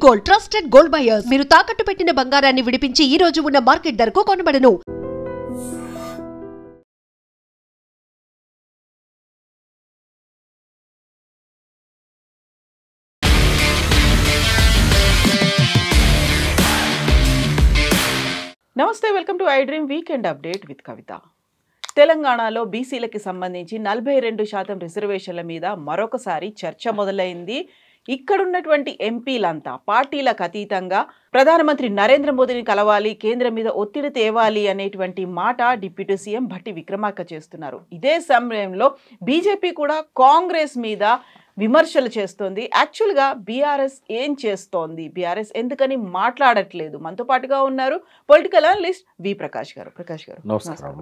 Gold, trusted gold buyers. మీరు తాకట్టు పెట్టిన బంగారాన్ని విడిపించి ఈ రోజు ఉన్న మార్కెట్ ధరకు కొనబడను. నమస్తే, welcome to iDream weekend update with Kavitha. తెలంగాణలో బీసీలకి సంబంధించి 42% రిజర్వేషన్ల మీద మరొకసారి చర్చ మొదలైంది. ఇక్కడున్నటువంటి ఎంపీలంతా పార్టీలకు అతీతంగా ప్రధానమంత్రి నరేంద్ర మోదీని కలవాలి, కేంద్రం మీద ఒత్తిడి తేవాలి అనేటువంటి మాట డిప్యూటీ సీఎం భట్టి విక్రమార్క చేస్తున్నారు. ఇదే సమయంలో బీజేపీ కూడా కాంగ్రెస్ మీద విమర్శలు చేస్తోంది. యాక్చువల్గా బీఆర్ఎస్ ఏం చేస్తోంది, బీఆర్ఎస్ ఎందుకని మాట్లాడట్లేదు? మనతో పాటుగా ఉన్నారు పొలిటికల్ అనలిస్ట్ వి ప్రకాష్ గారు. ప్రకాష్ గారు నమస్కారం.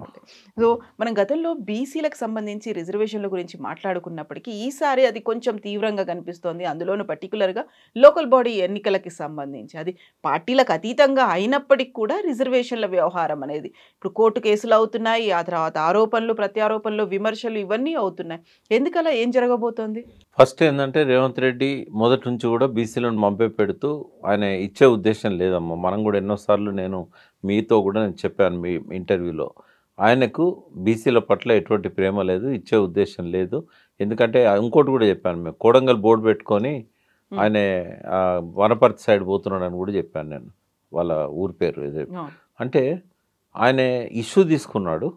సో మనం గతంలో బీసీలకు సంబంధించి రిజర్వేషన్ల గురించి మాట్లాడుకున్నప్పటికీ ఈసారి అది కొంచెం తీవ్రంగా కనిపిస్తోంది. అందులోనూ పర్టికులర్గా లోకల్ బాడీ ఎన్నికలకి సంబంధించి అది పార్టీలకు అతీతంగా అయినప్పటికీ కూడా రిజర్వేషన్ల వ్యవహారం అనేది ఇప్పుడు కోర్టు కేసులు అవుతున్నాయి, ఆ తర్వాత ఆరోపణలు ప్రత్యారోపణలు విమర్శలు ఇవన్నీ అవుతున్నాయి. ఎందుకలా ఏం జరగబోతోంది? ఫస్ట్ ఏంటంటే రేవంత్ రెడ్డి మొదటి నుంచి కూడా బీసీలను మంపే పెడుతూ ఆయన ఇచ్చే ఉద్దేశం లేదమ్మా. మనం కూడా ఎన్నోసార్లు నేను మీతో కూడా నేను చెప్పాను మీ ఇంటర్వ్యూలో, ఆయనకు బీసీల పట్ల ఎటువంటి ప్రేమ లేదు, ఇచ్చే ఉద్దేశం లేదు. ఎందుకంటే ఇంకోటి కూడా చెప్పాను, మేము కోడంగల్ బోర్డు పెట్టుకొని ఆయన వనపర్తి సైడ్ పోతున్నాడని కూడా చెప్పాను నేను, వాళ్ళ ఊరి పేరు ఇదే. అంటే ఆయన ఇష్యూ తీసుకున్నాడు.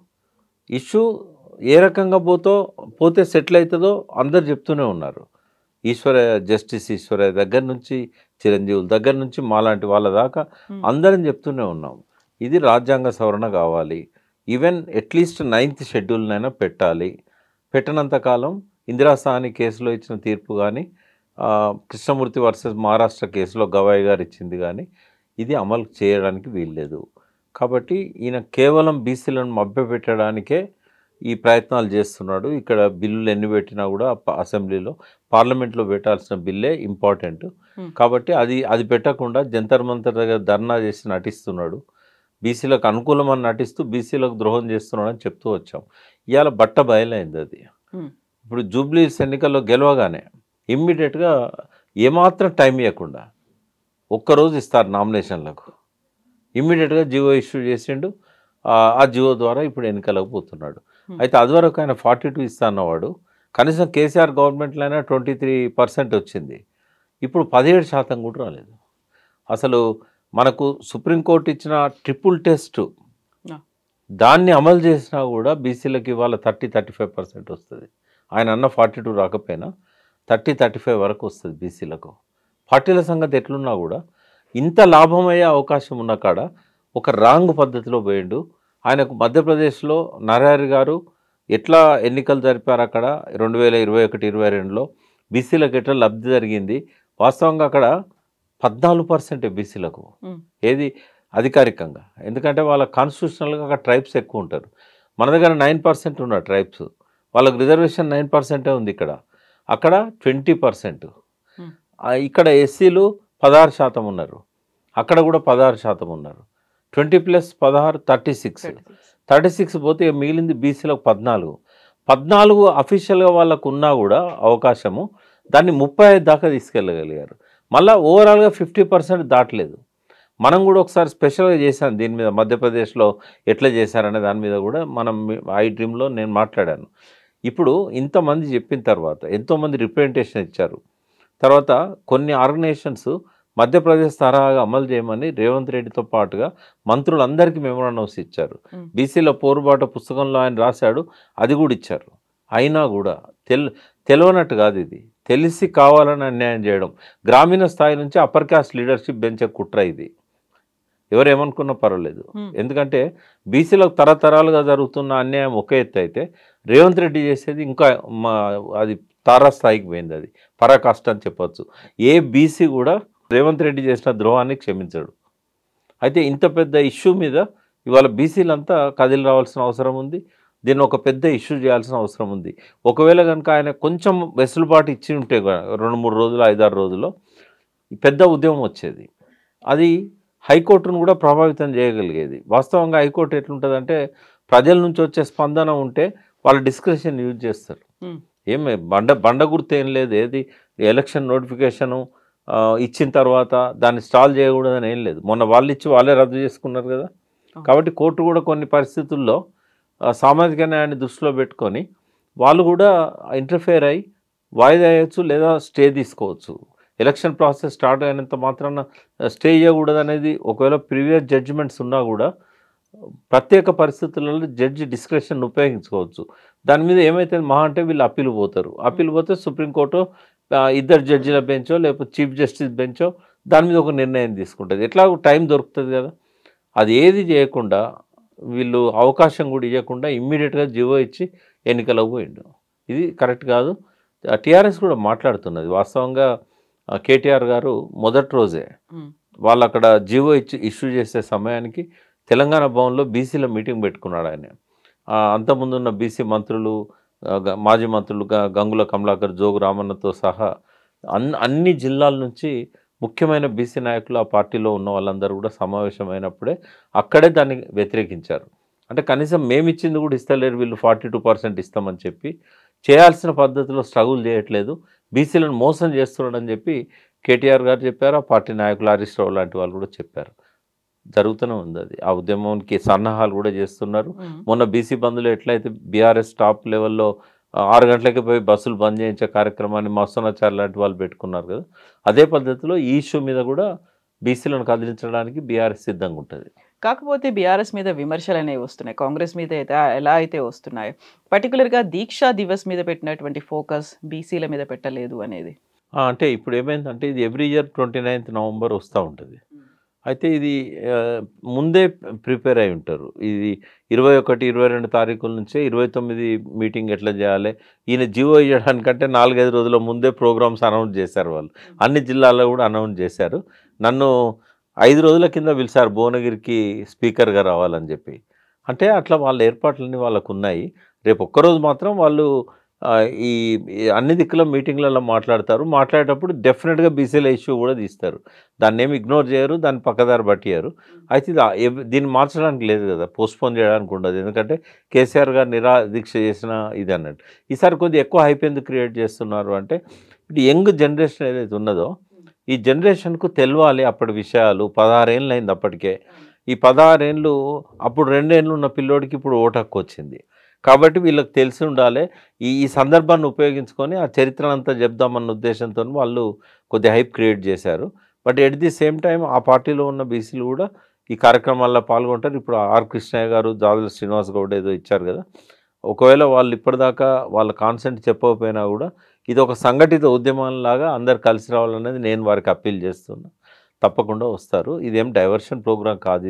ఇష్యూ ఏ రకంగా పోతే సెటిల్ అవుతుందో అందరు చెప్తూనే ఉన్నారు. జస్టిస్ ఈశ్వరయ్య దగ్గర నుంచి చిరంజీవుల దగ్గర నుంచి మాలాంటి వాళ్ళ దాకా అందరం చెప్తూనే ఉన్నాం, ఇది రాజ్యాంగ సవరణ కావాలి, ఈవెన్ అట్లీస్ట్ 9th షెడ్యూల్నైనా పెట్టాలి. పెట్టినంతకాలం ఇందిరాసాని కేసులో ఇచ్చిన తీర్పు కానీ, కృష్ణమూర్తి వర్సెస్ మహారాష్ట్ర కేసులో గవాయి గారు ఇచ్చింది కానీ ఇది అమలు చేయడానికి వీల్లేదు. కాబట్టి ఈయన కేవలం బీసీలను మభ్యపెట్టడానికే ఈ ప్రయత్నాలు చేస్తున్నాడు. ఇక్కడ బిల్లులు ఎన్ని పెట్టినా కూడా అసెంబ్లీలో పార్లమెంట్లో పెట్టాల్సిన బిల్లే ఇంపార్టెంట్. కాబట్టి అది పెట్టకుండా జంతర్ మంతర్ దగ్గర ధర్నా చేసి నటిస్తున్నాడు. బీసీలకు అనుకూలమని నటిస్తూ బీసీలకు ద్రోహం చేస్తున్నాడు అని చెప్తూ వచ్చాం. ఇవాళ బట్ట బయలైంది అది. ఇప్పుడు జూబ్లీస్ ఎన్నికల్లో గెలవగానే ఇమ్మీడియట్గా ఏమాత్రం టైం ఇవ్వకుండా ఒక్కరోజు ఇస్తారు నామినేషన్లకు, ఇమ్మీడియట్గా జీవో ఇష్యూ చేసిండు. ఆ జీవో ద్వారా ఇప్పుడు ఎన్నికలకు పోతున్నాడు. అయితే అదివరకు ఆయన 42 ఇస్తా అన్నవాడు, కనీసం కేసీఆర్ గవర్నమెంట్లో అయినా 23% వచ్చింది. ఇప్పుడు 17% కూడా రాలేదు. అసలు మనకు సుప్రీంకోర్టు ఇచ్చిన ట్రిపుల్ టెస్ట్ దాన్ని అమలు చేసినా కూడా బీసీలకు ఇవాళ 30-35% వస్తుంది. ఆయన అన్న 42 రాకపోయినా 30-35 వరకు వస్తుంది బీసీలకు. పార్టీల సంగతి ఎట్లున్నా కూడా ఇంత లాభమయ్యే అవకాశం ఉన్న కాడ ఒక రాంగ్ పద్ధతిలో పోయిండు. ఆయనకు మధ్యప్రదేశ్లో నరహరి గారు ఎట్లా ఎన్నికలు జరిపారు, అక్కడ 2021-22లో బీసీలకు ఎట్లా లబ్ధి జరిగింది. వాస్తవంగా అక్కడ 14% బీసీలకు, ఏది అధికారికంగా, ఎందుకంటే వాళ్ళ కాన్స్టిట్యూషనల్గా అక్కడ ట్రైబ్స్ ఎక్కువ ఉంటారు. మన దగ్గర 9% ఉన్నారు ట్రైబ్స్, వాళ్ళకి రిజర్వేషన్ 9% ఉంది. అక్కడ 20%. ఇక్కడ ఎస్సీలు 16% ఉన్నారు, అక్కడ కూడా 16% ఉన్నారు. 20+16 36 పోతే మిగిలింది బీసీలకు 14 అఫీషియల్గా వాళ్ళకు ఉన్నా కూడా అవకాశము, దాన్ని 35 దాకా తీసుకెళ్ళగలిగారు. మళ్ళీ ఓవరాల్గా 50% దాటలేదు. మనం కూడా ఒకసారి స్పెషల్గా చేశాను దీని మీద, మధ్యప్రదేశ్లో ఎట్లా చేశారనే దాని మీద కూడా మనం ఐ డ్రీమ్లో నేను మాట్లాడాను. ఇప్పుడు ఇంతమంది చెప్పిన తర్వాత ఎంతోమంది రిప్రజెంటేషన్ ఇచ్చారు. తర్వాత కొన్ని ఆర్గనైజేషన్స్ మధ్యప్రదేశ్ తరహాగా అమలు చేయమని రేవంత్ రెడ్డితో పాటుగా మంత్రులందరికీ మెమోరాండమ్స్ ఇచ్చారు. బీసీల పోరుబాట పుస్తకంలో ఆయన రాశాడు, అది కూడా ఇచ్చారు. అయినా కూడా తెలియనట్టు కాదు, ఇది తెలిసి కావాలని అన్యాయం చేయడం. గ్రామీణ స్థాయి నుంచి అప్పర్ క్యాస్ట్ లీడర్షిప్ పెంచే కుట్ర ఇది. ఎవరేమనుకున్నా పర్వాలేదు, ఎందుకంటే బీసీలకు తరతరాలుగా జరుగుతున్న అన్యాయం ఒక ఎత్తు అయితే రేవంత్ రెడ్డి చేసేది ఇంకా అది తారాస్థాయికి పోయింది, అది పరాకాష్ట అని చెప్పచ్చు. ఏ బీసీ కూడా రేవంత్ రెడ్డి చేసిన ద్రోహాన్ని క్షమించడు. అయితే ఇంత పెద్ద ఇష్యూ మీద ఇవాళ బీసీలంతా కదిలి రావాల్సిన అవసరం ఉంది. దీన్ని ఒక పెద్ద ఇష్యూ చేయాల్సిన అవసరం ఉంది. ఒకవేళ కనుక ఆయన కొంచెం వెసులుబాటు ఇచ్చి ఉంటే 2-3 రోజులు 5-6 రోజుల్లో పెద్ద ఉద్యమం వచ్చేది. అది హైకోర్టును కూడా ప్రభావితం చేయగలిగేది. వాస్తవంగా హైకోర్టు ఎట్లుంటుందంటే ప్రజల నుంచి వచ్చే స్పందన ఉంటే వాళ్ళ డిస్క్రిప్షన్ యూజ్ చేస్తారు. ఏమే బండ గుర్తు ఏం లేదు, ఏది ఎలక్షన్ నోటిఫికేషను ఇచ్చిన తర్వాత దాన్ని స్టాల్ చేయకూడదని ఏం లేదు. మొన్న వాళ్ళు ఇచ్చి వాళ్ళే రద్దు చేసుకున్నారు కదా. కాబట్టి కోర్టు కూడా కొన్ని పరిస్థితుల్లో సామాజిక న్యాయాన్ని దృష్టిలో పెట్టుకొని వాళ్ళు కూడా ఇంటర్ఫేర్ అయ్యి వాయిదా వేయచ్చు లేదా స్టే తీసుకోవచ్చు. ఎలక్షన్ ప్రాసెస్ స్టార్ట్ అయినంత మాత్రాన స్టే చేయకూడదు అనేది ఒకవేళ ప్రీవియస్ జడ్జిమెంట్స్ ఉన్నా కూడా ప్రత్యేక పరిస్థితులలో జడ్జి డిస్క్రిప్షన్ ఉపయోగించుకోవచ్చు. దాని మీద ఏమైతే మహా అంటే వీళ్ళు అప్పీల్ పోతారు. అప్పీల్ పోతే సుప్రీంకోర్టు ఇద్దరు జడ్జిల బెంచో లేకపోతే చీఫ్ జస్టిస్ బెంచో దాని మీద ఒక నిర్ణయం తీసుకుంటుంది. ఎట్లా టైం దొరుకుతుంది కదా. అది ఏది చేయకుండా వీళ్ళు అవకాశం కూడా ఇవ్వకుండా ఇమ్మీడియట్గా జీవో ఇచ్చి ఎన్నికలకు పోయిండు. ఇది కరెక్ట్ కాదు. టీఆర్ఎస్ కూడా మాట్లాడుతున్నది. వాస్తవంగా కేటీఆర్ గారు మొదటి రోజే వాళ్ళు అక్కడ జీవో ఇష్యూ చేసే సమయానికి తెలంగాణ భవన్లో బీసీల మీటింగ్ పెట్టుకున్నాడు ఆయన. అంతకుముందున్న బీసీ మంత్రులు, మాజీ మంత్రులు గంగుల కమలాకర్, జోగు రామన్నతో సహా అన్ని జిల్లాల నుంచి ముఖ్యమైన బీసీ నాయకులు ఆ పార్టీలో ఉన్న వాళ్ళందరూ కూడా సమావేశమైనప్పుడే అక్కడే దాన్ని వ్యతిరేకించారు. అంటే కనీసం మేము ఇచ్చింది కూడా ఇస్తలేరు వీళ్ళు 42% ఇస్తామని చెప్పి చేయాల్సిన పద్ధతిలో స్ట్రగుల్ చేయట్లేదు, బీసీలను మోసం చేస్తున్నాడని చెప్పి కేటీఆర్ గారు చెప్పారు. ఆ పార్టీ నాయకులు హరీష్ రావు లాంటి వాళ్ళు కూడా చెప్పారు. జరుగుతూనే ఉంది అది. ఆ ఉద్యమానికి సన్నాహాలు కూడా చేస్తున్నారు. మొన్న బీసీ బంధువులు ఎట్లయితే బీఆర్ఎస్ టాప్ లెవెల్లో 6 గంటలకి పోయి బస్సులు బంద్ చేయించే కార్యక్రమాన్ని మస్తనాచార్ లాంటి వాళ్ళు పెట్టుకున్నారు కదా, అదే పద్ధతిలో ఈ ఇష్యూ మీద కూడా బీసీలను కదిలించడానికి బీఆర్ఎస్ సిద్ధంగా ఉంటుంది. కాకపోతే బీఆర్ఎస్ మీద విమర్శలు అనేవి వస్తున్నాయి, కాంగ్రెస్ మీద ఎలా అయితే వస్తున్నాయో, పర్టికులర్గా దీక్షా దివస్ మీద పెట్టినటువంటి ఫోకస్ బీసీల మీద పెట్టలేదు అనేది. అంటే ఇప్పుడు ఏమైందంటే ఇది ఎవ్రీ ఇయర్ 29th నవంబర్ వస్తూ ఉంటుంది. అయితే ఇది ముందే ప్రిపేర్ అయి ఉంటారు. ఇది 21, 22 తారీఖుల నుంచే 29 మీటింగ్ ఎట్లా చేయాలి, ఈయన జీవో ఇవ్వడానికంటే 4-5 రోజుల ముందే ప్రోగ్రామ్స్ అనౌన్స్ చేశారు వాళ్ళు. అన్ని జిల్లాల్లో కూడా అనౌన్స్ చేశారు. నన్ను 5 రోజుల కింద పిలిచారు భువనగిరికి స్పీకర్గా రావాలని చెప్పి. అంటే అట్లా వాళ్ళ ఏర్పాట్లన్నీ వాళ్ళకు ఉన్నాయి. రేపు ఒక్కరోజు మాత్రం వాళ్ళు ఈ అన్ని దిక్కుల మీటింగ్లలో మాట్లాడేటప్పుడు డెఫినెట్గా బీసీల ఇష్యూ కూడా తీస్తారు. దాన్ని ఏమి ఇగ్నోర్ చేయరు, దాన్ని పక్కదారి పట్టియారు. అయితే దీన్ని మార్చడానికి లేదు కదా, పోస్ట్పోన్ చేయడానికి ఉండదు. ఎందుకంటే కేసీఆర్ గారు నిరాదీక్ష చేసిన ఇది అన్నట్టు. ఈసారి కొద్దిగా ఎక్కువ హైప్ ఎందుకు క్రియేట్ చేస్తున్నారు అంటే ఇప్పుడు యంగ్ జనరేషన్ ఏదైతే ఉన్నదో ఈ జనరేషన్కు తెలవాలి అప్పటి విషయాలు. 16 ఏళ్ళు అయింది అప్పటికే. ఈ 16 ఏళ్ళు అప్పుడు 2 ఏళ్ళు ఉన్న పిల్లోడికి ఇప్పుడు ఓటు హక్కు వచ్చింది. కాబట్టి వీళ్ళకి తెలిసి ఉండాలి. ఈ సందర్భాన్ని ఉపయోగించుకొని ఆ చరిత్రను అంతా చెప్దామన్న ఉద్దేశంతో వాళ్ళు కొద్దిగా హైప్ క్రియేట్ చేశారు. But at the same time ఆ పార్టీలో ఉన్న బీసీలు కూడా ఈ కార్యక్రమాల్లో పాల్గొంటారు. ఇప్పుడు ఆర్ కృష్ణయ్య గారు, జాదుల శ్రీనివాస్ గౌడ్ ఏదో ఇచ్చారు కదా, ఒకవేళ వాళ్ళు ఇప్పటిదాకా వాళ్ళ కాన్సెంట్ చెప్పకపోయినా కూడా ఇది ఒక సంఘటిత ఉద్యమంలాగా అందరు కలిసి రావాలనేది నేను వారికి అప్పీల్ చేస్తున్నా. తప్పకుండా వస్తారు. ఇదేం డైవర్షన్ ప్రోగ్రాం కాదు.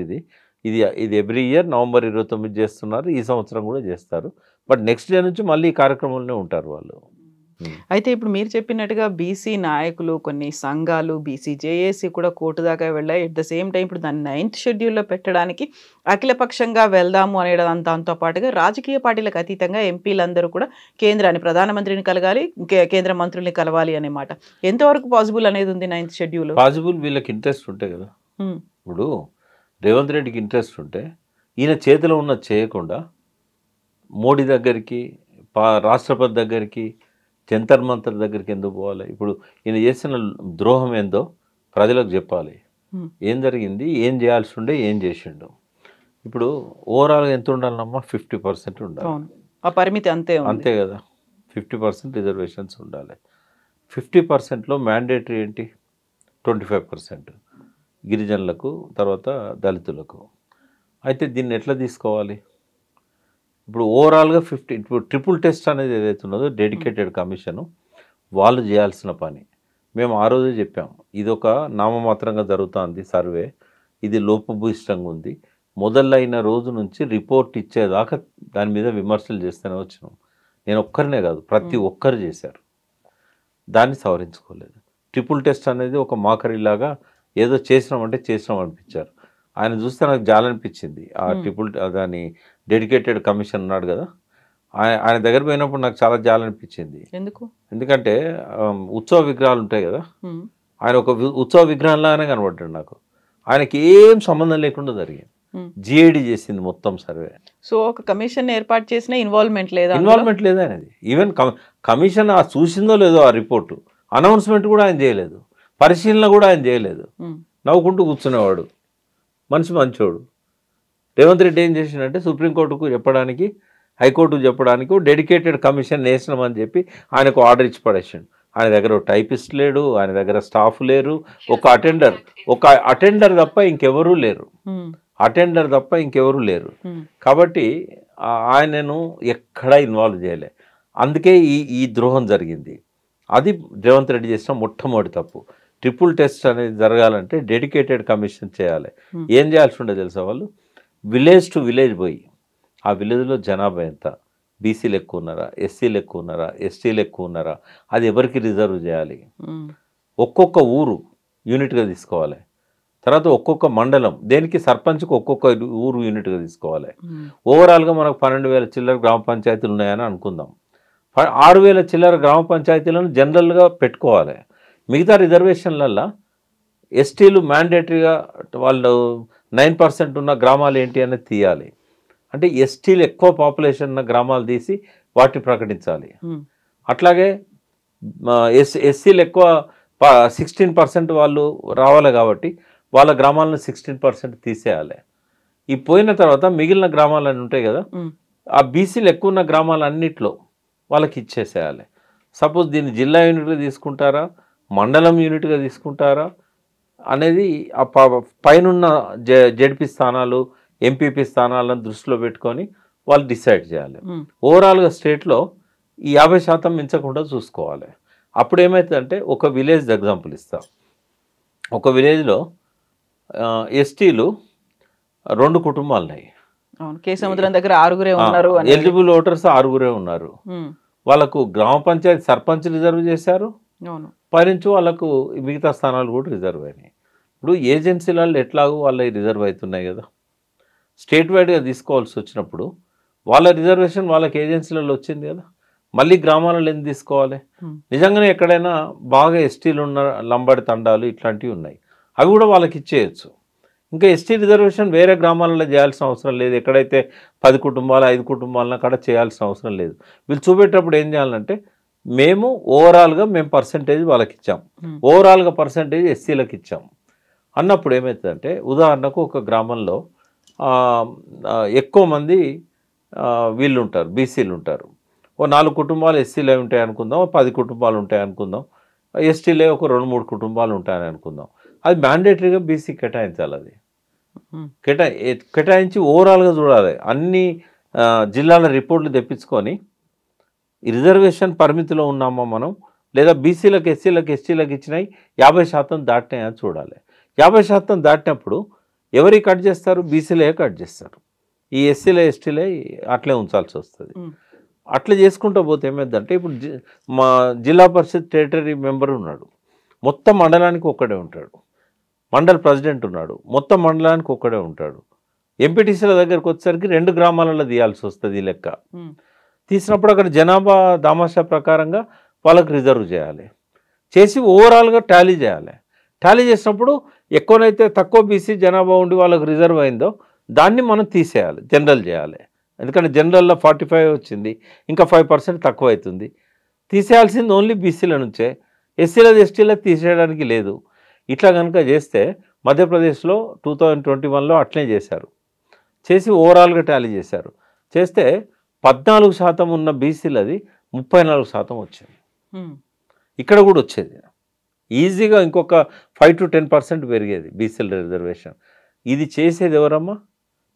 ఇది ఎవ్రీ ఇయర్ నవంబర్ 29 చేస్తున్నారు. ఈ సంవత్సరం కూడా చేస్తారు. బట్ నెక్స్ట్ డే నుంచి మళ్ళీ ఈ కార్యక్రమంలోనే ఉంటారు వాళ్ళు. అయితే ఇప్పుడు మీరు చెప్పినట్టుగా బీసీ నాయకులు, కొన్ని సంఘాలు, బీసీ జేఏసీ కూడా కోర్టు దాకా వెళ్ళాయి. ఎట్ ద సేమ్ టైం ఇప్పుడు దాన్ని 9th షెడ్యూల్లో పెట్టడానికి అఖిలపక్షంగా వెళ్దాము అనే దాంతో పాటుగా రాజకీయ పార్టీలకు అతీతంగా ఎంపీలందరూ కూడా కేంద్రాన్ని, ప్రధానమంత్రిని కలగాలి, కేంద్ర మంత్రుల్ని కలవాలి అనే మాట ఎంతవరకు పాసిబుల్ అనేది ఉంది 9th షెడ్యూల్? పాసిబుల్, వీళ్ళకి ఇంట్రెస్ట్ ఉంటాయి కదా. ఇప్పుడు రేవంత్ రెడ్డికి ఇంట్రెస్ట్ ఉంటే ఈయన చేతిలో ఉన్నది చేయకుండా మోడీ దగ్గరికి, రాష్ట్రపతి దగ్గరికి, జంతర్ మంతర్ దగ్గరికి ఎందుకు పోవాలి? ఇప్పుడు ఈయన చేసిన ద్రోహం ఏందో ప్రజలకు చెప్పాలి. ఏం జరిగింది, ఏం చేయాల్సి ఉండే, ఏం చేసిండు. ఇప్పుడు ఓవరాల్గా ఎంత ఉండాలమ్మా? 50% ఉండాలి. ఆ పరిమితి అంతే కదా. 50% రిజర్వేషన్స్ ఉండాలి. 50%లో మ్యాండేటరీ ఏంటి? 25% గిరిజనులకు, తర్వాత దళితులకు. అయితే దీన్ని ఎట్లా తీసుకోవాలి? ఇప్పుడు ఓవరాల్గా 50. ఇప్పుడు ట్రిపుల్ టెస్ట్ అనేది ఏదైతే ఉన్నదో డెడికేటెడ్ కమిషను వాళ్ళు చేయాల్సిన పని. మేము ఆ రోజే చెప్పాము, ఇది ఒక నామమాత్రంగా జరుగుతుంది సర్వే, ఇది లోపభూయిష్టంగా ఉంది. మొదలైన రోజు నుంచి రిపోర్ట్ ఇచ్చేదాకా దాని మీద విమర్శలు చేస్తూనే వచ్చినాం. నేను ఒక్కరినే కాదు, ప్రతి ఒక్కరు చేశారు. దాన్ని సవరించుకోలేదు. ట్రిపుల్ టెస్ట్ అనేది ఒక మాకరీలాగా ఏదో చేసినామంటే చేసినాం అనిపించారు. ఆయన చూస్తే నాకు జాలనిపించింది. ఆ దాని డెడికేటెడ్ కమిషన్ ఉన్నాడు కదా, ఆయన దగ్గర పోయినప్పుడు నాకు చాలా జాలనిపించింది. ఎందుకంటే ఉత్సవ విగ్రహాలు ఉంటాయి కదా, ఆయన ఒక ఉత్సవ విగ్రహంలాగానే కనబడ్డాడు నాకు. ఆయనకి ఏం సంబంధం లేకుండా జరిగింది. జిఐడి చేసింది మొత్తం సర్వే. సో ఒక కమిషన్ ఏర్పాటు చేసిన ఇన్వాల్వ్మెంట్ లేదా అనేది. ఈవెన్ కమిషన్ చూసిందో లేదో ఆ రిపోర్టు, అనౌన్స్మెంట్ కూడా ఆయన చేయలేదు. పరిశీలన కూడా ఆయన చేయలేదు, నవ్వుకుంటూ కూర్చునేవాడు. మనిషి మంచోడు. రేవంత్ రెడ్డి ఏం చేసిందంటే సుప్రీంకోర్టుకు చెప్పడానికి, హైకోర్టుకు చెప్పడానికి డెడికేటెడ్ కమిషన్ వేసినామని చెప్పి ఆయనకు ఆర్డర్ ఇచ్చి పడేసాడు. ఆయన దగ్గర ఒక టైపిస్ట్ లేడు, ఆయన దగ్గర స్టాఫ్ లేరు, ఒక అటెండర్ తప్ప ఇంకెవరూ లేరు, కాబట్టి ఆయనను ఎక్కడా ఇన్వాల్వ్ చేయలే. అందుకే ఈ ద్రోహం జరిగింది. అది రేవంత్ రెడ్డి చేసిన మొట్టమొదటి తప్పు. ట్రిపుల్ టెస్ట్ అనేది జరగాలంటే డెడికేటెడ్ కమిషన్ చేయాలి. ఏం చేయాల్సి ఉండదు తెలుసా, వాళ్ళు విలేజ్ టు విలేజ్ పోయి ఆ విలేజ్లో జనాభా ఎంత, బీసీలు ఎక్కువ ఉన్నారా, ఎస్సీలు ఎక్కువ ఉన్నారా, ఎస్టీలు ఎక్కువ ఉన్నారా, అది ఎవరికి రిజర్వ్ చేయాలి, ఒక్కొక్క ఊరు యూనిట్గా తీసుకోవాలి. తర్వాత ఒక్కొక్క మండలం, దేనికి సర్పంచ్కి ఒక్కొక్క ఊరు యూనిట్గా తీసుకోవాలి. ఓవరాల్గా మనకు 12,000 చిల్లర గ్రామ పంచాయతీలు ఉన్నాయని అనుకుందాం. 6,000 చిల్లర గ్రామ పంచాయతీలను జనరల్గా పెట్టుకోవాలి. మిగతా రిజర్వేషన్లల్లో ఎస్టీలు మ్యాండేటరీగా వాళ్ళు 9% ఉన్న గ్రామాలు ఏంటి అనేది తీయాలి. అంటే ఎస్టీలు ఎక్కువ పాపులేషన్ ఉన్న గ్రామాలు తీసి వాటిని ప్రకటించాలి. అట్లాగే ఎస్సీలు ఎక్కువ 16% వాళ్ళు రావాలి కాబట్టి వాళ్ళ గ్రామాలను 16% తీసేయాలి. ఈ పోయిన తర్వాత మిగిలిన గ్రామాలన్నీ ఉంటాయి కదా, ఆ బీసీలు ఎక్కువ ఉన్న గ్రామాలన్నింటిలో వాళ్ళకి ఇచ్చేసేయాలి. సపోజ్ దీన్ని జిల్లా యూనిట్గా తీసుకుంటారా, మండలం యూనిట్గా తీసుకుంటారా అనేది ఆ పైనున్న జెడ్పీ స్థానాలు, ఎంపీపీ స్థానాలను దృష్టిలో పెట్టుకొని వాళ్ళు డిసైడ్ చేయాలి. ఓవరాల్గా స్టేట్లో ఈ 50% మించకుండా చూసుకోవాలి. అప్పుడు ఏమవుతుందంటే, ఒక విలేజ్ ఎగ్జాంపుల్ ఇస్తా. ఒక విలేజ్లో ఎస్టీలు 2 కుటుంబాలు ఉన్నాయి. కేసముద్రం దగ్గర 6 ఉన్నారు, ఎలిజిబుల్ ఓటర్స్ 6 ఉన్నారు. వాళ్ళకు గ్రామ పంచాయతీ సర్పంచ్ రిజర్వ్ చేశారు, పైనుంచి వాళ్ళకు మిగతా స్థానాలు కూడా రిజర్వ్ అయినాయి. ఇప్పుడు ఏజెన్సీలలో ఎట్లాగో వాళ్ళ రిజర్వ్ అవుతున్నాయి కదా, స్టేట్ వైడ్గా తీసుకోవాల్సి వచ్చినప్పుడు వాళ్ళ రిజర్వేషన్ వాళ్ళకి ఏజెన్సీలలో వచ్చింది కదా, మళ్ళీ గ్రామాలలో ఎందుకు తీసుకోవాలి? నిజంగానే ఎక్కడైనా బాగా ఎస్టీలు ఉన్న లంబాడి తండాలు ఇట్లాంటివి ఉన్నాయి, అవి కూడా వాళ్ళకి ఇచ్చేయచ్చు. ఇంకా ఎస్టీ రిజర్వేషన్ వేరే గ్రామాలలో చేయాల్సిన అవసరం లేదు. ఎక్కడైతే 10 కుటుంబాలు 5 కుటుంబాలను అక్కడ చేయాల్సిన అవసరం లేదు. వీళ్ళు చూపెట్టేటప్పుడు ఏం చేయాలంటే, మేము ఓవరాల్గా పర్సంటేజ్ వాళ్ళకి ఇచ్చాం, ఓవరాల్గా పర్సంటేజ్ ఎస్సీలకు ఇచ్చాం అన్నప్పుడు ఏమవుతుందంటే, ఉదాహరణకు ఒక గ్రామంలో ఎక్కువ మంది వీళ్ళు ఉంటారు, బీసీలు ఉంటారు. ఓ 4 కుటుంబాలు ఎస్సీలే ఉంటాయి అనుకుందాం, 10 కుటుంబాలు ఉంటాయి అనుకుందాం, ఎస్టీలే ఒక 2-3 కుటుంబాలు ఉంటాయని అనుకుందాం. అది మ్యాండేటరీగా బీసీ కేటాయించాలి. అది కేటాయించి ఓవరాల్గా చూడాలి. అన్ని జిల్లాల రిపోర్ట్లు తెప్పించుకొని రిజర్వేషన్ పరిమితిలో ఉన్నామా మనం, లేదా బీసీలకు ఎస్సీలకు ఎస్టీలకు ఇచ్చినాయి 50% దాటినాయా చూడాలి. 50% దాటినప్పుడు ఎవరికి కట్ చేస్తారు? బీసీలే కట్ చేస్తారు. ఈ ఎస్సీలే ఎస్టీలే అట్లే ఉంచాల్సి వస్తుంది. అట్లా చేసుకుంటూ పోతే ఏమైందంటే, ఇప్పుడు మా జిల్లా పరిషత్ టెరిటరీ మెంబర్ ఉన్నాడు, మొత్తం మండలానికి ఒక్కడే ఉంటాడు. మండల్ ప్రెసిడెంట్ ఉన్నాడు, మొత్తం మండలానికి ఒక్కడే ఉంటాడు. ఎంపీటీసీల దగ్గరికి వచ్చేసరికి 2 గ్రామాలలో తీయాల్సి వస్తుంది. ఈ లెక్క తీసినప్పుడు అక్కడ జనాభా దామాషా ప్రకారంగా వాళ్ళకి రిజర్వ్ చేయాలి, చేసి ఓవరాల్గా టాలీ చేయాలి. టాలీ చేసినప్పుడు ఎక్కువనైతే తక్కువ బీసీ జనాభా ఉండి వాళ్ళకి రిజర్వ్ అయిందో దాన్ని మనం తీసేయాలి, జనరల్ చేయాలి. ఎందుకంటే జనరల్లో 45 వచ్చింది, ఇంకా 5% తక్కువ అవుతుంది. తీసేయాల్సింది ఓన్లీ బీసీల నుంచే, ఎస్సీల ఎస్టీలకు తీసేయడానికి లేదు. ఇట్లా కనుక చేస్తే మధ్యప్రదేశ్లో 2021లో అట్లే చేశారు. చేసి ఓవరాల్గా టాలీ చేశారు. చేస్తే 14% ఉన్న బీసీలది 34% వచ్చింది. ఇక్కడ కూడా వచ్చేది ఈజీగా, ఇంకొక 5 to 10% పెరిగేది బీసీల రిజర్వేషన్. ఇది చేసేది ఎవరమ్మా?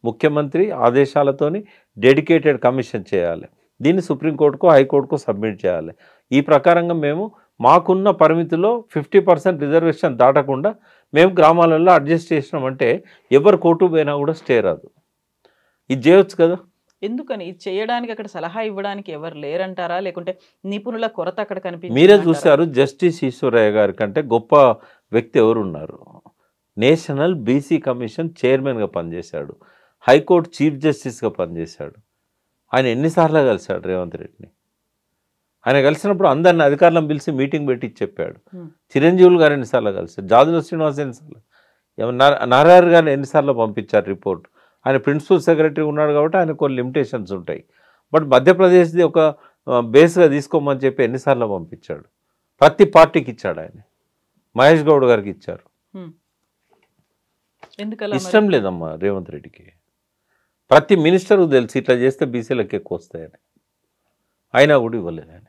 ముఖ్యమంత్రి ఆదేశాలతోని డెడికేటెడ్ కమిషన్ చేయాలి. దీన్ని సుప్రీంకోర్టుకు హైకోర్టుకు సబ్మిట్ చేయాలి. ఈ ప్రకారంగా మేము మాకున్న పరిమితిలో 50% రిజర్వేషన్ దాటకుండా మేము గ్రామాలలో అడ్జస్ట్ చేసినామంటే ఎవరు కోర్టు పోయినా కూడా స్టే రాదు. ఇది చేయొచ్చు కదా. ఎందుకని ఇది చేయడానికి అక్కడ సలహా ఇవ్వడానికి ఎవరు లేరంటారా, లేకుంటే నిపుణుల కొరత అక్కడ కనిపిస్తుంది? మీరే చూశారు, జస్టిస్ ఈశ్వరయ్య గారి కంటే గొప్ప వ్యక్తి ఎవరు ఉన్నారు? నేషనల్ బీసీ కమిషన్ చైర్మన్గా పనిచేశాడు, హైకోర్టు చీఫ్ జస్టిస్గా పనిచేశాడు. ఆయన ఎన్నిసార్లు కలిశాడు రేవంత్ రెడ్డిని? ఆయన కలిసినప్పుడు అందరిని అధికారులను పిలిచి మీటింగ్ పెట్టి చెప్పాడు. చిరంజీవులు గారు ఎన్నిసార్లు కలిశారు, జాదుల శ్రీనివాస్ ఎన్నిసార్లు, నారాయణ గారిని ఎన్నిసార్లు పంపించారు రిపోర్ట్. ఆయన ప్రిన్సిపల్ సెక్రటరీ ఉన్నాడు కాబట్టి ఆయన కొన్ని లిమిటేషన్స్ ఉంటాయి. బట్ మధ్యప్రదేశ్ది ఒక బేస్గా తీసుకోమని చెప్పి ఎన్నిసార్లు పంపించాడు, ప్రతి పార్టీకి ఇచ్చాడు ఆయన. మహేష్ గౌడ్ గారికి ఇచ్చారు. ఎందుకలా ఇష్టం లేదమ్మా రేవంత్ రెడ్డికి. ప్రతి మినిస్టర్కు తెలుసు ఇట్లా చేస్తే బీసీలకు ఎక్కువ వస్తాయని, అయినా కూడా ఇవ్వలేదు ఆయన.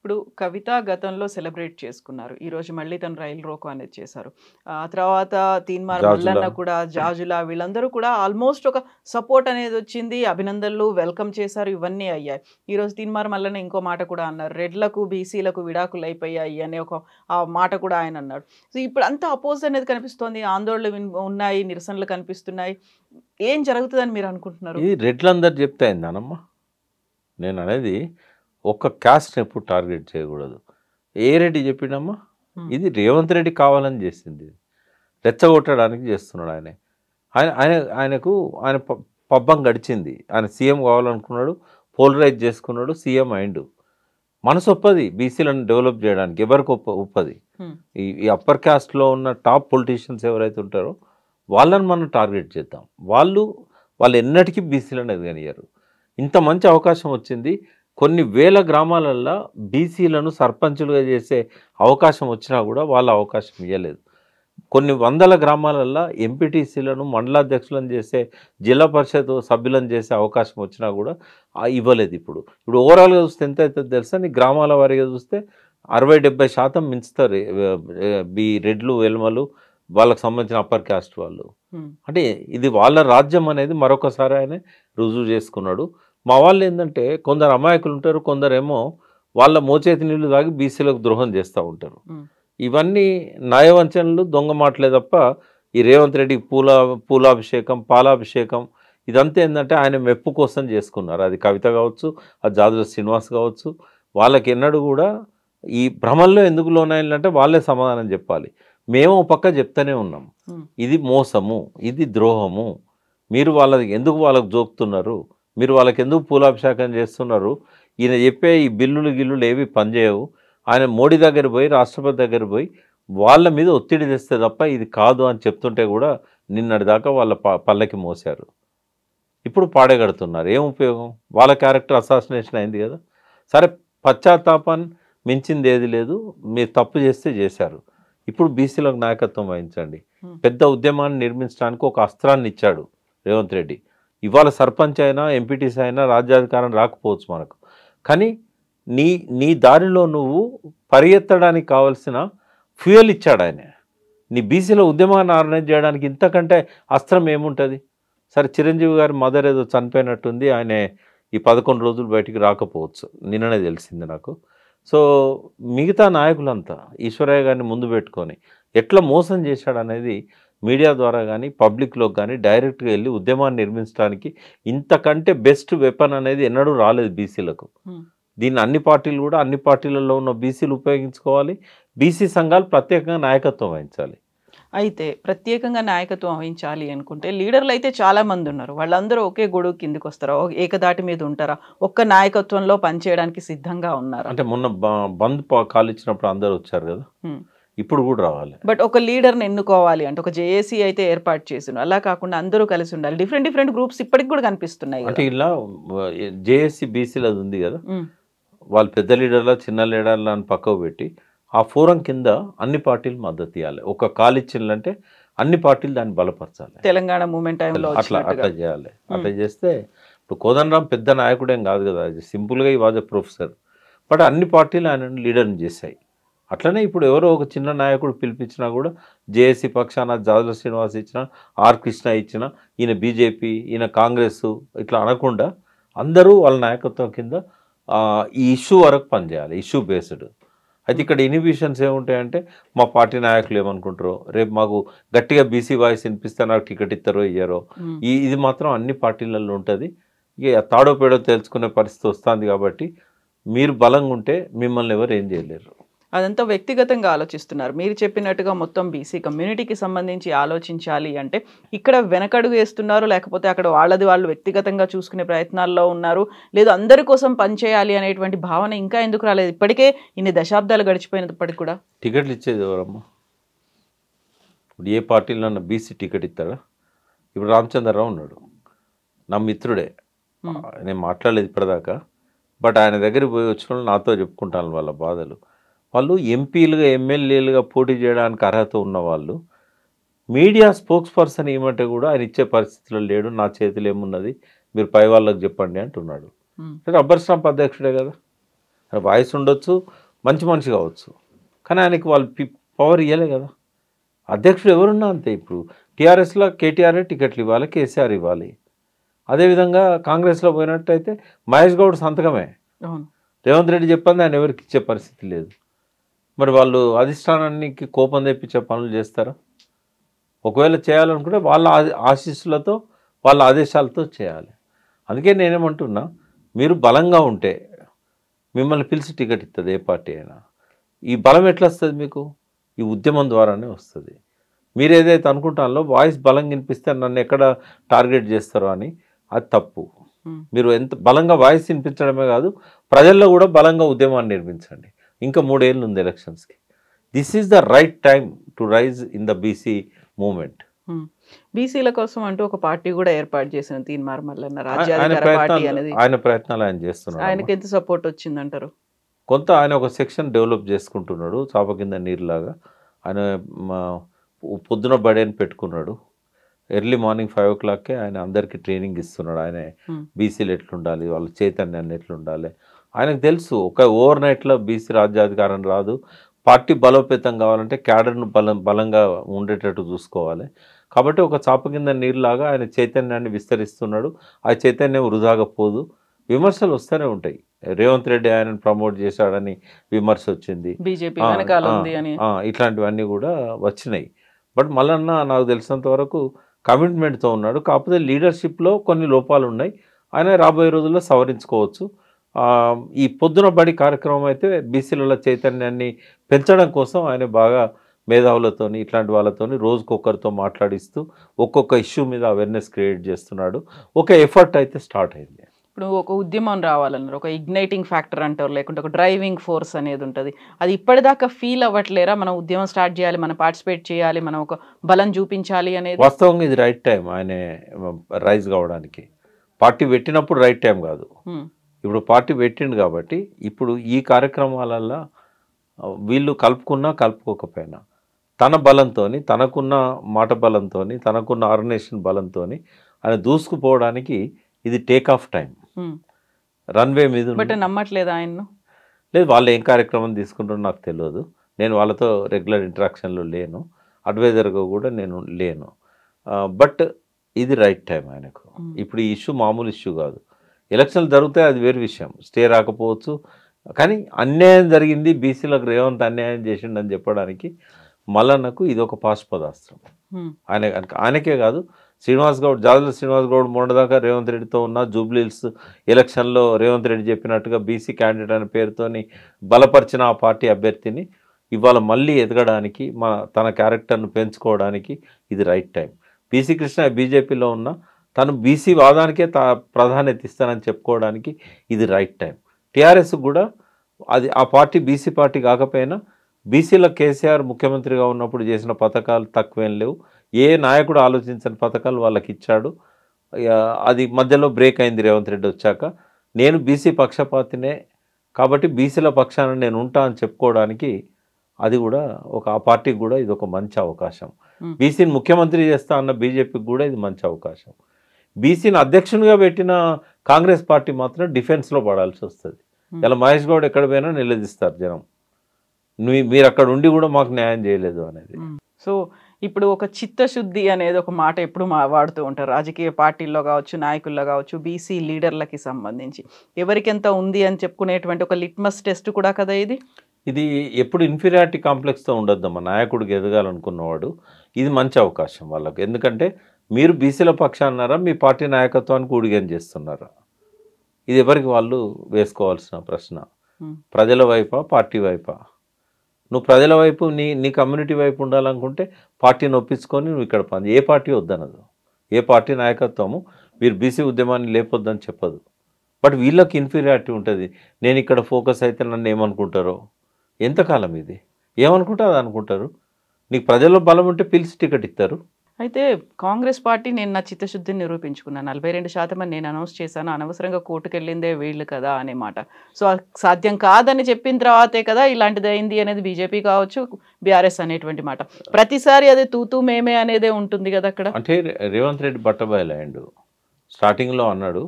ఇప్పుడు కవిత గతంలో సెలబ్రేట్ చేసుకున్నారు, ఈరోజు మళ్ళీ తను రైలు రోకో అనేది చేశారు. ఆ తర్వాత తీన్మార్ మల్లన్న కూడా, జాజులా, వీళ్ళందరూ కూడా ఆల్మోస్ట్ ఒక సపోర్ట్ అనేది వచ్చింది, అభినందనలు వెల్కమ్ చేశారు, ఇవన్నీ అయ్యాయి. ఈరోజు తీన్మార్ మల్లన్న ఇంకో మాట కూడా అన్నారు, రెడ్లకు బీసీలకు విడాకులు అయిపోయాయి అనే ఒక ఆ మాట కూడా ఆయన అన్నాడు. సో ఇప్పుడు అంతా అపోజ్ అనేది కనిపిస్తోంది, ఆందోళనలు ఉన్నాయి, నిరసనలు కనిపిస్తున్నాయి. ఏం జరుగుతుందని మీరు అనుకుంటున్నారు? ఇది రెడ్లందరూ చెప్తే అయిందానమ్మా. నేను అనేది ఒక్క క్యాస్ట్ని ఎప్పుడు టార్గెట్ చేయకూడదు. ఏ రెడ్డి చెప్పిండమ్మా? ఇది రేవంత్ రెడ్డి కావాలని చేసింది, రెచ్చగొట్టడానికి చేస్తున్నాడు ఆయన. ఆయనకు ఆయన పబ్బం గడిచింది, ఆయన సీఎం కావాలనుకున్నాడు, పోలరైజ్ చేసుకున్నాడు, సీఎం అయిండు. మనసు ఒప్పది బీసీలను డెవలప్ చేయడానికి, ఎవరికి ఒప్పది. ఈ అప్పర్ క్యాస్ట్లో ఉన్న టాప్ పొలిటీషియన్స్ ఎవరైతే ఉంటారో వాళ్ళని మనం టార్గెట్ చేద్దాం. వాళ్ళు ఎన్నటికీ బీసీలను ఎదగనియరు. ఇంత మంచి అవకాశం వచ్చింది, కొన్ని వేల గ్రామాలల్లో బీసీలను సర్పంచులుగా చేసే అవకాశం వచ్చినా కూడా వాళ్ళ అవకాశం ఇవ్వలేదు. కొన్ని వందల గ్రామాలల్లో ఎంపీటీసీలను మండలాధ్యక్షులను చేసే, జిల్లా పరిషత్ సభ్యులను చేసే అవకాశం వచ్చినా కూడా ఇవ్వలేదు. ఇప్పుడు ఓవరాల్గా చూస్తే ఎంత అవుతుంది తెలుసా? నీ గ్రామాల వారీగా చూస్తే 60-70% మించుతారు ఈ రెడ్లు, వెల్మలు, వాళ్ళకు సంబంధించిన అప్పర్ క్యాస్ట్ వాళ్ళు. అంటే ఇది వాళ్ళ రాజ్యం అనేది మరొకసారి ఆయన రుజువు చేసుకున్నాడు. మా వాళ్ళు ఏంటంటే కొందరు అమాయకులు ఉంటారు, కొందరేమో వాళ్ళ మోచేతి నీళ్లు తాగి బీసీలకు ద్రోహం చేస్తూ ఉంటారు. ఇవన్నీ నయవంచనలు, దొంగ మాటలే తప్ప ఈ రేవంత్ రెడ్డికి పూలాభిషేకం, పాలాభిషేకం ఇదంతా ఏంటంటే ఆయన మెప్పు కోసం చేసుకున్నారు. అది కవిత కావచ్చు, అది జాదుల శ్రీనివాస్ కావచ్చు. వాళ్ళకి ఎన్నడూ కూడా ఈ భ్రమల్లో ఎందుకు లోనైందంటే వాళ్ళే సమాధానం చెప్పాలి. మేము పక్క చెప్తూనే ఉన్నాం, ఇది మోసము, ఇది ద్రోహము, మీరు ఎందుకు వాళ్ళకు జోకుతున్నారు, మీరు వాళ్ళకి ఎందుకు పూలాభిషేకం చేస్తున్నారు, ఈయన చెప్పే ఈ గిల్లులు ఏవి పనిచేయవు. ఆయన మోడీ దగ్గర పోయి, రాష్ట్రపతి దగ్గర పోయి వాళ్ళ మీద ఒత్తిడి తెస్తే తప్ప ఇది కాదు అని చెప్తుంటే కూడా నిన్నటి దాకా వాళ్ళ పల్లకి మోసారు. ఇప్పుడు పాడగడుతున్నారు. ఏం ఉపయోగం? వాళ్ళ క్యారెక్టర్ అసాసినేషన్ అయింది కదా. సరే, పశ్చాత్తాపాన్ని మించింది ఏది లేదు, మీరు తప్పు చేస్తే చేశారు. ఇప్పుడు బీసీలకు నాయకత్వం వహించండి. పెద్ద ఉద్యమాన్ని నిర్మించడానికి ఒక అస్త్రాన్ని ఇచ్చాడు రేవంత్ రెడ్డి. ఇవాళ సర్పంచ్ అయినా, ఎంపీటీసీ అయినా రాజ్యాధికారం రాకపోవచ్చు మనకు, కానీ నీ దారిలో నువ్వు పరిగెత్తడానికి కావాల్సిన ఫ్యూయల్ ఇచ్చాడు ఆయన. నీ బీసీలో ఉద్యమాన్ని ఆర్గనైజ్ చేయడానికి ఇంతకంటే అస్త్రం ఏముంటుంది? సరే, చిరంజీవి గారి మదర్ ఏదో చనిపోయినట్టుంది, ఆయన ఈ 11 రోజులు బయటికి రాకపోవచ్చు, నిన్ననే తెలిసింది నాకు. సో మిగతా నాయకులంతా ఈశ్వరయ్య గారిని ముందు పెట్టుకొని ఎట్లా మోసం చేశాడు అనేది మీడియా ద్వారా కానీ, పబ్లిక్లోకి కానీ డైరెక్ట్గా వెళ్ళి ఉద్యమాన్ని నిర్మించడానికి ఇంతకంటే బెస్ట్ వెపన్ అనేది ఎన్నడూ రాలేదు బీసీలకు. దీన్ని అన్ని పార్టీలు కూడా, అన్ని పార్టీలలో ఉన్న బీసీలు ఉపయోగించుకోవాలి. బీసీ సంఘాలు ప్రత్యేకంగా నాయకత్వం వహించాలి. అయితే ప్రత్యేకంగా నాయకత్వం వహించాలి అనుకుంటే లీడర్లు అయితే చాలా మంది ఉన్నారు, వాళ్ళందరూ ఒకే గొడుగు కిందికి వస్తారా, ఏకదాటి మీద ఉంటారా, ఒక్క నాయకత్వంలో పనిచేయడానికి సిద్ధంగా ఉన్నారు? అంటే మొన్న బంద్ కాల్ ఇచ్చినప్పుడు అందరూ వచ్చారు కదా, ఇప్పుడు కూడా రావాలి. బట్ ఒక లీడర్ని ఎన్నుకోవాలి అంటే ఒక జేఏసీ అయితే ఏర్పాటు చేసిండు, అలా కాకుండా అందరూ కలిసి ఉండాలి. డిఫరెంట్ గ్రూప్స్ ఇప్పటికి కూడా కనిపిస్తున్నాయి. అంటే ఇలా జేఏసీ బీసీలు అది ఉంది కదా, వాళ్ళు పెద్ద లీడర్ల, చిన్న లీడర్ల అని పక్కకు పెట్టి ఆ ఫోరం కింద అన్ని పార్టీలు మద్దతు ఇవ్వాలి. ఒక కాల్ ఇచ్చిందంటే అన్ని పార్టీలు దాన్ని బలపరచాలి. తెలంగాణ మూమెంట్ టైంలో అట్లా చేయాలి. అట్లా చేస్తే ఇప్పుడు కోదండరాం పెద్ద నాయకుడేం కాదు కదా, సింపుల్గా ఈ వాజ్ ఎ ప్రొఫెసర్, బట్ అన్ని పార్టీలు ఆయన లీడర్ని చేశాయి. అట్లనే ఇప్పుడు ఎవరో ఒక చిన్న నాయకుడు పిలిపించినా కూడా జేఏసీ పక్షాన జాదుల శ్రీనివాస్ ఇచ్చినా, ఆర్ కృష్ణ ఇచ్చినా, ఈయన బీజేపీ, ఈయన కాంగ్రెస్ ఇట్లా అనకుండా అందరూ వాళ్ళ నాయకత్వం కింద ఈ ఇష్యూ వరకు పనిచేయాలి, ఇష్యూ బేస్డ్. అయితే ఇక్కడ ఇన్హిబిషన్స్ ఏముంటాయంటే మా పార్టీ నాయకులు ఏమనుకుంటారో, రేపు మాకు గట్టిగా బీసీ వాయిస్ వినిపిస్తే నాకు టికెట్ ఇస్తారో ఇయ్యారో, ఇది మాత్రం అన్ని పార్టీలలో ఉంటుంది. ఇక తాడో పేడో తెలుసుకునే పరిస్థితి వస్తుంది. కాబట్టి మీరు బలంగా ఉంటే మిమ్మల్ని ఎవరు ఏం చేయలేరు. అదంతా వ్యక్తిగతంగా ఆలోచిస్తున్నారు. మీరు చెప్పినట్టుగా మొత్తం బీసీ కమ్యూనిటీకి సంబంధించి ఆలోచించాలి అంటే ఇక్కడ వెనకడుగు వేస్తున్నారు, లేకపోతే అక్కడ వాళ్ళు వ్యక్తిగతంగా చూసుకునే ప్రయత్నాల్లో ఉన్నారు, లేదు అందరి కోసం పనిచేయాలి అనేటువంటి భావన ఇంకా ఎందుకు రాలేదు? ఇప్పటికే ఇన్ని దశాబ్దాలు గడిచిపోయినప్పటికి కూడా. టికెట్లు ఇచ్చేది ఎవరమ్మా? ఇప్పుడు ఏ పార్టీలో బీసీ టికెట్ ఇస్తారా? ఇప్పుడు రామచంద్రరావు ఉన్నాడు, నా మిత్రుడే, నేను మాట్లాడలేదు ఇప్పటిదాకా, బట్ ఆయన దగ్గరికి పోయి వచ్చిన వాళ్ళు నాతో చెప్పుకుంటాను వాళ్ళ బాధలు. వాళ్ళు ఎంపీలుగా ఎమ్మెల్యేలుగా పోటీ చేయడానికి అర్హత ఉన్న వాళ్ళు మీడియా స్పోక్స్ పర్సన్ ఏమంటే కూడా ఆయన ఇచ్చే పరిస్థితిలో లేడు, నా చేతిలో ఏమున్నది మీరు పై వాళ్ళకి చెప్పండి అంటున్నాడు. రబ్బర్ స్టాంప్ అధ్యక్షుడే కదా, వాయిస్ ఉండొచ్చు, మంచి మనిషి కావచ్చు, కానీ ఆయనకి వాళ్ళు పవర్ ఇవ్వలే కదా. అధ్యక్షుడు ఎవరున్నా అంతే. ఇప్పుడు టీఆర్ఎస్లో కేటీఆర్ఏ టికెట్లు ఇవ్వాలి, కేసీఆర్ ఇవ్వాలి. అదేవిధంగా కాంగ్రెస్లో పోయినట్టయితే మహేష్ గౌడ్ సంతకమే, రేవంత్ రెడ్డి చెప్పింది ఆయన ఎవరికి ఇచ్చే పరిస్థితి లేదు. మరి వాళ్ళు అధిష్టానానికి కోపం తెప్పించే పనులు చేస్తారా? ఒకవేళ చేయాలనుకుంటే వాళ్ళ ఆశీస్సులతో వాళ్ళ ఆదేశాలతో చేయాలి. అందుకే నేనేమంటున్నా, మీరు బలంగా ఉంటే మిమ్మల్ని పిలిచి టికెట్ ఇస్తుంది ఏ పార్టీ అయినా. ఈ బలం ఎట్లా వస్తుంది మీకు? ఈ ఉద్యమం ద్వారానే వస్తుంది. మీరు ఏదైతే అనుకుంటానో వాయిస్ బలంగా వినిపిస్తే నన్ను ఎక్కడ టార్గెట్ చేస్తారో అని, అది తప్పు. మీరు ఎంత బలంగా వాయిస్ వినిపించడమే కాదు, ప్రజల్లో కూడా బలంగా ఉద్యమాన్ని నిర్మించండి. ఇంకా 3 ఏళ్ళు ఉంది ఎలక్షన్స్కి. This is the right time to raise in the BC movement. బీసీల కోసం అంటూ ఒక పార్టీ కూడా ఏర్పాటు చేసిన తీన్మార్ మల్లన్న ఆయన ప్రయత్నాలు ఆయన చేస్తున్నాడు. ఆయనకి ఎంత సపోర్ట్ వచ్చిందంటారు? కొంత ఆయన ఒక సెక్షన్ డెవలప్ చేసుకుంటున్నాడు, చాప కింద నీరులాగా. ఆయన పొద్దున బడేని పెట్టుకున్నాడు, ఎర్లీ మార్నింగ్ 5 o'clockకే ఆయన అందరికీ ట్రైనింగ్ ఇస్తున్నాడు. ఆయన బీసీలు ఎట్లుండాలి, వాళ్ళ చైతన్యాన్ని ఎట్లుండాలి ఆయనకు తెలుసు. ఒక ఓవర్ నైట్లో బీసీ రాజ్యాధికారం రాదు. పార్టీ బలోపేతం కావాలంటే క్యాడర్ను బలంగా ఉండేటట్టు చూసుకోవాలి. కాబట్టి ఒక చాప కింద నీరులాగా ఆయన చైతన్యాన్ని విస్తరిస్తున్నాడు. ఆ చైతన్యం వృధాగా పోదు. విమర్శలు వస్తూనే ఉంటాయి. రేవంత్ రెడ్డి ఆయనను ప్రమోట్ చేశాడని విమర్శ వచ్చింది, ఇట్లాంటివన్నీ కూడా వచ్చినాయి. బట్ మల్లన్న నాకు తెలిసినంత వరకు కమిట్మెంట్తో ఉన్నాడు. కాకపోతే లీడర్షిప్లో కొన్ని లోపాలు ఉన్నాయి, ఆయన రాబోయే రోజుల్లో సవరించుకోవచ్చు. ఈ పొద్దున బడి కార్యక్రమం అయితే బీసీల చైతన్యాన్ని పెంచడం కోసం ఆయన బాగా మేధావులతోని ఇట్లాంటి వాళ్ళతోని రోజుకొకరితో మాట్లాడిస్తూ ఒక్కొక్క ఇష్యూ మీద అవేర్నెస్ క్రియేట్ చేస్తున్నాడు. ఒక ఎఫర్ట్ అయితే స్టార్ట్ అయింది. ఇప్పుడు ఒక ఉద్యమం రావాలన్నారు, ఒక ఇగ్నైటింగ్ ఫ్యాక్టర్ అంటారు, లేకుంటే ఒక డ్రైవింగ్ ఫోర్స్ అనేది ఉంటుంది. అది ఇప్పటిదాకా ఫీల్ అవ్వట్లేరా? మనం ఉద్యమం స్టార్ట్ చేయాలి, మనం పార్టిసిపేట్ చేయాలి, మనం ఒక బలం చూపించాలి అనేది. వాస్తవంగా ఇది రైట్ టైం ఆయన రైజ్ కావడానికి. పార్టీ పెట్టినప్పుడు రైట్ టైం కాదు, ఇప్పుడు పార్టీ పెట్టిండు కాబట్టి. ఇప్పుడు ఈ కార్యక్రమాలల్లో వీళ్ళు కలుపుకున్నా కలుపుకోకపోయినా తన బలంతో, తనకున్న మాట బలంతో, తనకున్న ఆర్గనైజేషన్ బలంతో ఆయన దూసుకుపోవడానికి ఇది టేక్ ఆఫ్ టైం. రన్వే మీద నమ్మట్లేదు ఆయన్ను. లేదు, వాళ్ళు ఏం కార్యక్రమం తీసుకుంటారో నాకు తెలియదు. నేను వాళ్ళతో రెగ్యులర్ ఇంటరాక్షన్లో లేను, అడ్వైజర్గా కూడా నేను లేను. బట్ ఇది రైట్ టైం ఆయనకు. ఇప్పుడు ఈ ఇష్యూ మామూలు ఇష్యూ కాదు. ఎలక్షన్లు జరుగుతాయి, అది వేరే విషయం, స్టే రాకపోవచ్చు. కానీ అన్యాయం జరిగింది, బీసీలకు రేవంత్ అన్యాయం చేసిండని చెప్పడానికి మల్లన్నకు ఇది ఒక పాశుపదాస్త్రం. ఆయనకే కాదు, జాజుల శ్రీనివాస్ గౌడ్ మొన్నదాకా రేవంత్ రెడ్డితో ఉన్న జూబ్లీహిల్స్ ఎలక్షన్లో రేవంత్ రెడ్డి చెప్పినట్టుగా బీసీ క్యాండిడేట్ అనే పేరుతోని బలపరిచిన ఆ పార్టీ అభ్యర్థిని ఇవాళ మళ్ళీ ఎదగడానికి, తన క్యారెక్టర్ను పెంచుకోవడానికి ఇది రైట్ టైం. బీసీ కృష్ణ బీజేపీలో ఉన్న తను బీసీ వాదానికే ప్రాధాన్యత ఇస్తానని చెప్పుకోవడానికి ఇది రైట్ టైం. టీఆర్ఎస్ కూడా అది ఆ పార్టీ బీసీ పార్టీ కాకపోయినా బీసీలో కేసీఆర్ ముఖ్యమంత్రిగా ఉన్నప్పుడు చేసిన పథకాలు తక్కువేం లేవు. ఏ నాయకుడు ఆలోచించని పథకాలు వాళ్ళకి ఇచ్చాడు. అది మధ్యలో బ్రేక్ అయింది రేవంత్ రెడ్డి వచ్చాక. నేను బీసీ పక్షపాతినే కాబట్టి బీసీల పక్షాన నేను ఉంటా అని చెప్పుకోవడానికి అది కూడా ఆ పార్టీకి కూడా ఇది ఒక మంచి అవకాశం. బీసీని ముఖ్యమంత్రి చేస్తా అన్న బీజేపీకి కూడా ఇది మంచి అవకాశం. బీసీని అధ్యక్షునిగా పెట్టిన కాంగ్రెస్ పార్టీ మాత్రం డిఫెన్స్లో పడాల్సి వస్తుంది. ఇలా మహేష్ గౌడ్ ఎక్కడ పోయినా నిలదీస్తారు జనం, మీరు అక్కడ ఉండి కూడా మాకు న్యాయం చేయలేదు అనేది. సో ఇప్పుడు ఒక చిత్తశుద్ధి అనేది ఒక మాట ఎప్పుడు వాడుతూ ఉంటారు రాజకీయ పార్టీల్లో కావచ్చు, నాయకుల్లో కావచ్చు, బీసీ లీడర్లకి సంబంధించి ఎవరికి ఎంత ఉంది అని చెప్పుకునేటువంటి ఒక లిట్మస్ టెస్ట్ కూడా కదా ఇది. ఇది ఎప్పుడు ఇన్ఫీరియారిటీ కాంప్లెక్స్తో ఉండొద్దమ్మా. నాయకుడికి ఎదగాలనుకున్నవాడు ఇది మంచి అవకాశం వాళ్ళకు. ఎందుకంటే మీరు బీసీల పక్షాన్నారా, మీ పార్టీ నాయకత్వానికి ఊడిగం చేస్తున్నారా? ఇది ఎవరికి వాళ్ళు వేసుకోవాల్సిన ప్రశ్న. ప్రజల వైపా, పార్టీ వైపా? నువ్వు ప్రజల వైపు, నీ కమ్యూనిటీ వైపు ఉండాలనుకుంటే పార్టీని ఒప్పించుకొని నువ్వు ఇక్కడ పని. ఏ పార్టీ వద్దనదు, ఏ పార్టీ నాయకత్వము మీరు బీసీ ఉద్యమాన్ని లేపొద్దని చెప్పదు. బట్ వీళ్ళకి ఇన్ఫీరియారిటీ ఉంటుంది. నేను ఇక్కడ ఫోకస్ అయితే నన్ను ఏమనుకుంటారో. ఎంతకాలం ఇది ఏమనుకుంటారు? అది అనుకుంటారు. నీకు ప్రజల్లో బలం ఉంటే పిలిచి టికెట్ ఇస్తారు. అయితే కాంగ్రెస్ పార్టీ నేను నా చిత్తశుద్ధిని నిరూపించుకున్నాను, 42% అని నేను అనౌన్స్ చేశాను, అనవసరంగా కోర్టుకు వెళ్ళిందే వీళ్ళు కదా అనే మాట. సో సాధ్యం కాదని చెప్పిన తర్వాతే కదా ఇలాంటిది అయింది అనేది బీజేపీ కావచ్చు, బీఆర్ఎస్ అనేటువంటి మాట. ప్రతిసారి అదే తూతూ మేమే అనేదే ఉంటుంది కదా అక్కడ. అంటే రేవంత్ రెడ్డి బట్టబయలయ్యాడు. స్టార్టింగ్లో అన్నాడు,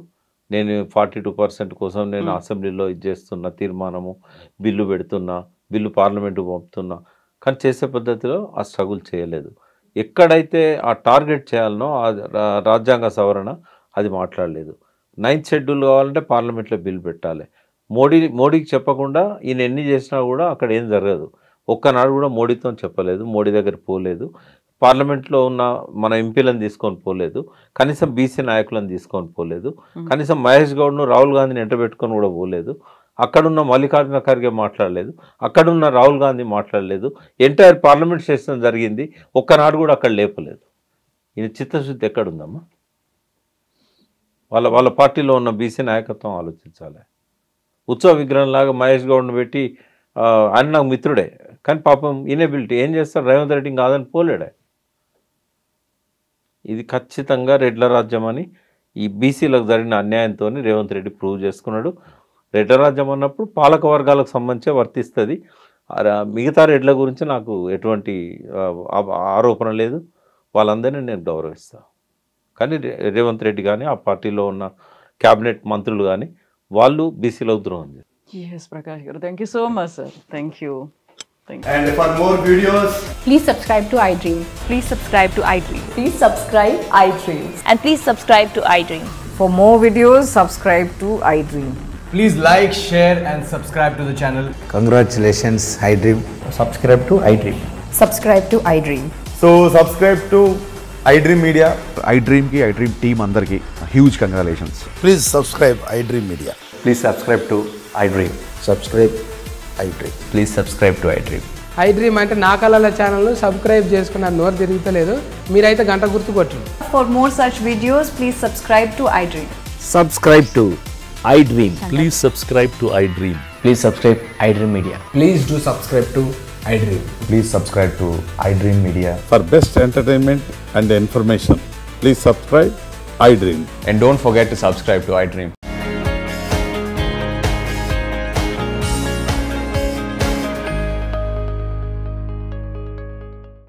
నేను 42% కోసం నేను అసెంబ్లీలో ఇది చేస్తున్నా, తీర్మానము బిల్లు పెడుతున్నా, బిల్లు పార్లమెంటుకు పంపుతున్నా, కానీ చేసే పద్ధతిలో ఆ స్ట్రగుల్ చేయలేదు. ఎక్కడైతే ఆ టార్గెట్ చేయాలనో ఆ రాజ్యాంగ సవరణ అది మాట్లాడలేదు. 9th షెడ్యూల్ కావాలంటే పార్లమెంట్లో బిల్ పెట్టాలి. మోడీకి చెప్పకుండా ఈయన ఎన్ని చేసినా కూడా అక్కడ ఏం జరగదు. ఒక్కనాడు కూడా మోడీతో చెప్పలేదు, మోడీ దగ్గర పోలేదు, పార్లమెంట్లో ఉన్న మన ఎంపీలను తీసుకొని పోలేదు, కనీసం బీసీ నాయకులను తీసుకొని పోలేదు, కనీసం మహేష్ గౌడ్ను రాహుల్ గాంధీని ఎంట పెట్టుకొని కూడా పోలేదు, అక్కడున్న మల్లికార్జున ఖర్గే మాట్లాడలేదు, అక్కడున్న రాహుల్ గాంధీ మాట్లాడలేదు. ఎంటైర్ పార్లమెంట్ సెషన్ జరిగింది, ఒక్కనాడు కూడా అక్కడ లేపలేదు. ఈయన చిత్తశుద్ధి ఎక్కడుందమ్మా? వాళ్ళ పార్టీలో ఉన్న బీసీ నాయకత్వం ఆలోచించాలి. ఉత్సవ విగ్రహంలాగా మహేష్ గౌడ్ను పెట్టి ఆయన నాకు మిత్రుడే, కానీ పాపం ఇనేబిలిటీ ఏం చేస్తారు, రేవంత్ రెడ్డి కాదని పోలేడే. ఇది ఖచ్చితంగా రెడ్ల రాజ్యం అని ఈ బీసీలకు జరిగిన అన్యాయంతో రేవంత్ రెడ్డి ప్రూవ్ చేసుకున్నాడు. రెడ్ల రాజ్యం అన్నప్పుడు పాలక వర్గాలకు సంబంధించే వర్తిస్తుంది. మిగతా రెడ్ల గురించి నాకు ఎటువంటి ఆరోపణ లేదు, వాళ్ళందరినీ నేను గౌరవిస్తాను. కానీ రేవంత్ రెడ్డి కానీ ఆ పార్టీలో ఉన్న క్యాబినెట్ మంత్రులు కానీ వాళ్ళు బీసీలకు ద్రోహం చేస్తారు. Yes, Prakash garu, thank you so much sir. Thank you. And for more videos, please subscribe to iDream. Please subscribe to iDream. Please subscribe iDream. And please subscribe to iDream. For more videos, subscribe to iDream. please like, share and subscribe to the channel. Congratulations, iDream. Subscribe to iDream. Subscribe to iDream. So subscribe to iDream Media. iDream ki iDream team andarki huge congratulations. Please subscribe iDream Media. Please subscribe to iDream. Subscribe iDream. Please subscribe to iDream. iDream అంటే నా కళల ఛానల్ను subscribe చేసుకున్నారు, నోరు తిరుగుతలేదు, మీరైతే గంట గుర్తు కొట్టండి. For more such videos, please subscribe to iDream. Subscribe to iDream. Please subscribe to iDream. Please subscribe iDream Media. Please do subscribe to iDream. Please subscribe to iDream Media. For best entertainment and information, please subscribe iDream. And don't forget to subscribe to iDream.